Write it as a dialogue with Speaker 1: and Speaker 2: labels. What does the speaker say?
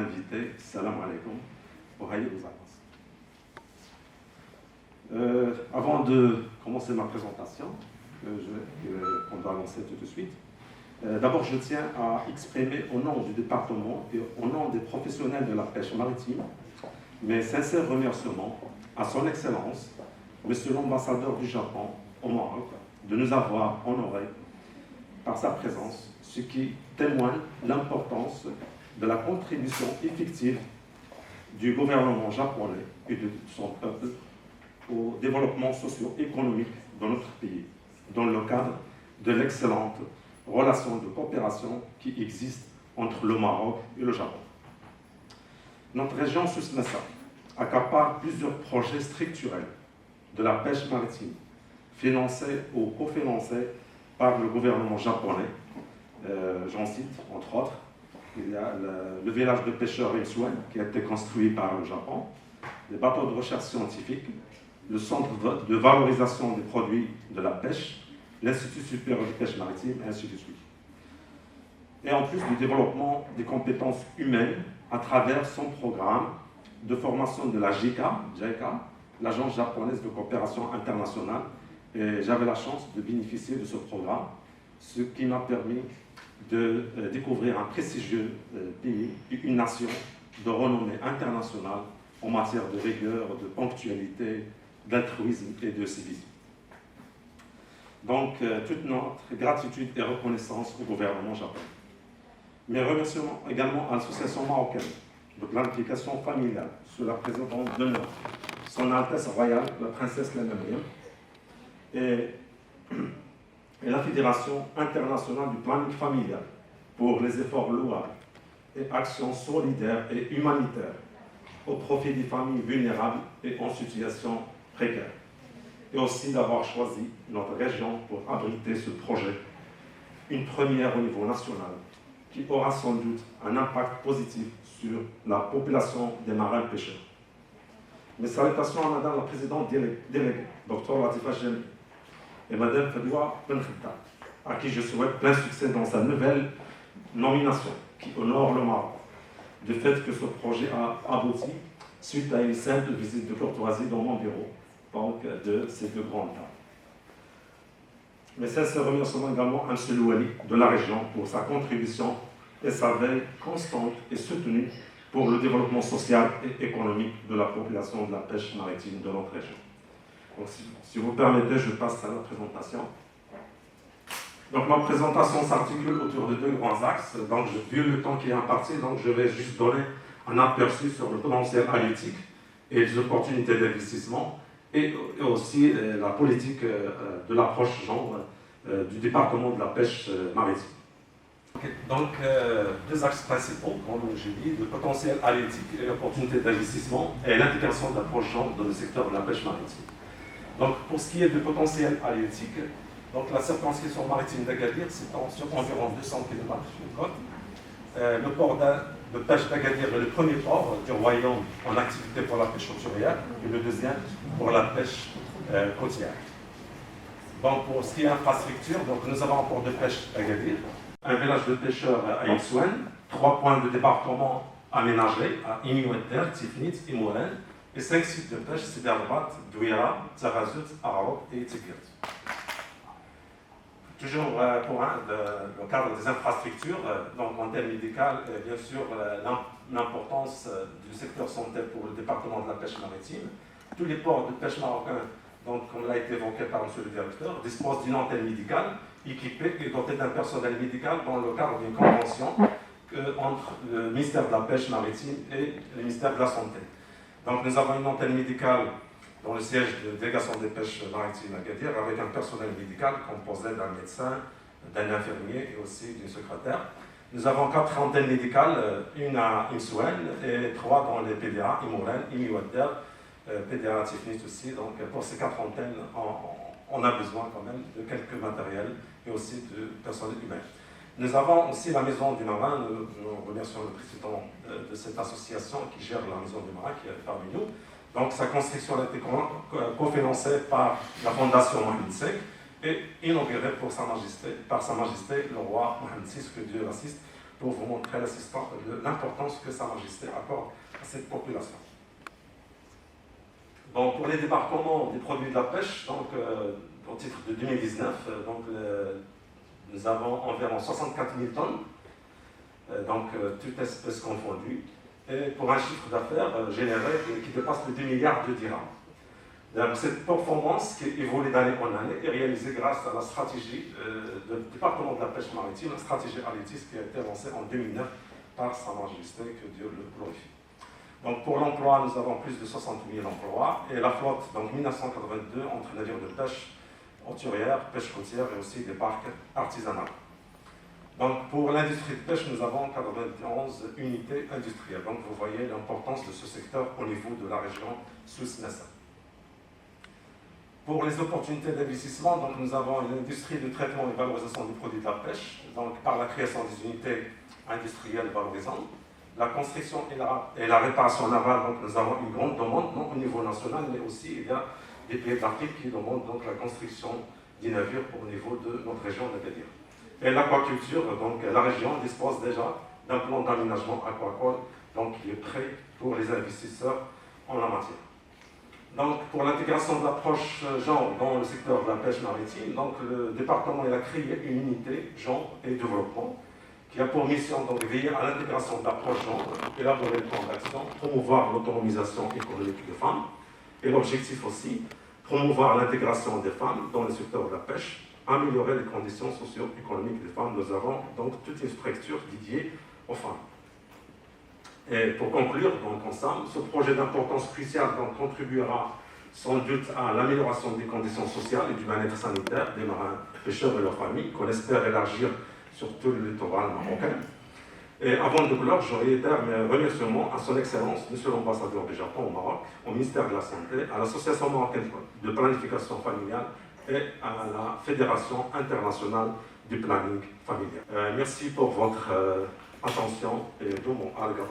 Speaker 1: invité. Salam alaikum. Avant de commencer ma présentation, qu'on doit lancer tout de suite, d'abord je tiens à exprimer au nom du département et au nom des professionnels de la pêche maritime mes sincères remerciements à son Excellence, Monsieur l'ambassadeur du Japon au Maroc, de nous avoir honorés par sa présence, ce qui témoigne l'importance de la contribution effective du gouvernement japonais et de son peuple au développement socio-économique de notre pays, dans le cadre de l'excellente relation de coopération qui existe entre le Maroc et le Japon. Notre région Souss-Messa accapare plusieurs projets structurels de la pêche maritime, financés ou cofinancés par le gouvernement japonais. J'en cite, entre autres, il y a le village de pêcheurs Imsuen, qui a été construit par le Japon, des bateaux de recherche scientifique, le centre de valorisation des produits de la pêche, l'Institut supérieur de pêche maritime, et ainsi de suite. Et en plus du développement des compétences humaines à travers son programme de formation de la JICA, l'Agence japonaise de coopération internationale, et j'avais la chance de bénéficier de ce programme, ce qui m'a permis de découvrir un prestigieux pays, une nation de renommée internationale en matière de rigueur, de ponctualité, d'altruisme et de civisme. Donc, toute notre gratitude et reconnaissance au gouvernement japonais. Mes remerciements également à l'Association marocaine de planification familiale, sous la présidence d'honneur, Son Altesse Royale, la Princesse Lena et la Fédération internationale du planning familial pour les efforts louables et actions solidaires et humanitaires au profit des familles vulnérables et en situation précaire. Et aussi d'avoir choisi notre région pour abriter ce projet, une première au niveau national, qui aura sans doute un impact positif sur la population des marins pêcheurs. Mes salutations à Madame la Présidente déléguée, Dr Latifa Jami, et Madame Fadwa Benkhita, à qui je souhaite plein succès dans sa nouvelle nomination, qui honore le Maroc, du fait que ce projet a abouti suite à une simple visite de courtoisie dans mon bureau, donc de ces deux grandes dames. Mes sincères remerciements également à M. Louali de la région pour sa contribution et sa veille constante et soutenue pour le développement social et économique de la population de la pêche maritime de notre région. Donc, si vous permettez, je passe à la présentation. Donc, ma présentation s'articule autour de deux grands axes. Donc, vu le temps qui est imparti, donc je vais juste donner un aperçu sur le potentiel halieutique et les opportunités d'investissement et aussi la politique de l'approche genre du département de la pêche maritime. Donc, deux axes principaux, comme j'ai dit, le potentiel halieutique et l'opportunité d'investissement et l'intégration de l'approche genre dans le secteur de la pêche maritime. Donc, pour ce qui est du potentiel halieutique, donc la circonscription maritime d'Agadir s'étend sur environ 200 km de côte. Le port de pêche d'Agadir est le premier port du royaume en activité pour la pêche hauturière et le deuxième pour la pêche côtière. Donc, pour ce qui est infrastructure, donc nous avons un port de pêche d'Agadir, un village de pêcheurs à Imsuen, 3 points de débarquement aménagés à Imiouetter, Tifnit et Moulin, et 5 sites de pêche, Siderbat, Douira, Tarazout, Araok et Tikirt. Toujours pour le cadre des infrastructures, donc en termes médical, bien sûr, l'importance du secteur santé pour le département de la pêche maritime. Tous les ports de pêche marocains, donc, comme l'a été évoqué par M. le directeur, disposent d'une antenne médicale équipée et dotée d'un personnel médical dans le cadre d'une convention entre le ministère de la pêche maritime et le ministère de la santé. Donc, nous avons une antenne médicale dans le siège de délégation des pêches maritimes à Agadir, avec un personnel médical composé d'un médecin, d'un infirmier et aussi d'une secrétaire. Nous avons 4 antennes médicales, une à Imsuen et 3 dans les PDA, Imoren, Imiouadder, PDA Tifnit aussi. Donc pour ces 4 antennes, on a besoin quand même de quelques matériels et aussi de personnel humain. Nous avons aussi la Maison du Marin. Nous remercions le président de cette association qui gère la Maison du Marin, qui est parmi nous. Donc sa construction a été cofinancée par la Fondation Mohamed VI et inaugurée par Sa Majesté le roi Mohamed VI, que Dieu l'assiste, pour vous montrer l'importance que Sa Majesté accorde à cette population. Donc, pour les débarquements des produits de la pêche, donc, au titre de 2019, nous avons environ 64 000 tonnes, toutes espèces confondues, et pour un chiffre d'affaires généré qui dépasse les 2 milliards de dirhams. Donc, cette performance qui évolue d'année en année est réalisée grâce à la stratégie du département de la pêche maritime, la stratégie Alétis qui a été lancée en 2009 par Sa Majesté, que Dieu le glorifie. Donc, pour l'emploi, nous avons plus de 60 000 emplois, et la flotte, donc 1982, entre navires de pêche hauturière, pêche côtière et aussi des parcs artisanaux. Donc, pour l'industrie de pêche, nous avons 91 unités industrielles. Donc, vous voyez l'importance de ce secteur au niveau de la région Souss-Messa. Pour les opportunités d'investissement, donc, nous avons une industrie de traitement et valorisation des produits de la pêche, donc, par la création des unités industrielles valorisantes. La construction et la réparation navale, donc, nous avons une grande demande, non au niveau national, mais aussi il y a des pays d'Afrique qui demandent donc, la construction des navires au niveau de notre région d'Agadir. Et l'aquaculture, donc la région dispose déjà d'un plan d'aménagement aquacole donc, qui est prêt pour les investisseurs en la matière. Donc, pour l'intégration de l'approche genre dans le secteur de la pêche maritime, donc, le département a créé une unité genre et développement qui a pour mission de veiller à l'intégration de l'approche genre, élaborer le plan d'action, promouvoir l'autonomisation économique des femmes, et l'objectif aussi, promouvoir l'intégration des femmes dans le secteur de la pêche, améliorer les conditions socio-économiques des femmes. Nous avons donc toute une structure dédiée aux femmes. Et pour conclure, donc, ensemble, ce projet d'importance cruciale donc, contribuera sans doute à l'amélioration des conditions sociales et du bien-être sanitaire des marins pêcheurs et leurs familles, qu'on espère élargir sur tout le littoral marocain. Et avant de clore, je réitère mes remerciements à son Excellence, Monsieur l'ambassadeur du Japon au Maroc, au ministère de la Santé, à l'Association marocaine de planification familiale et à la Fédération internationale du planning familial. Merci pour votre attention et do mon alga.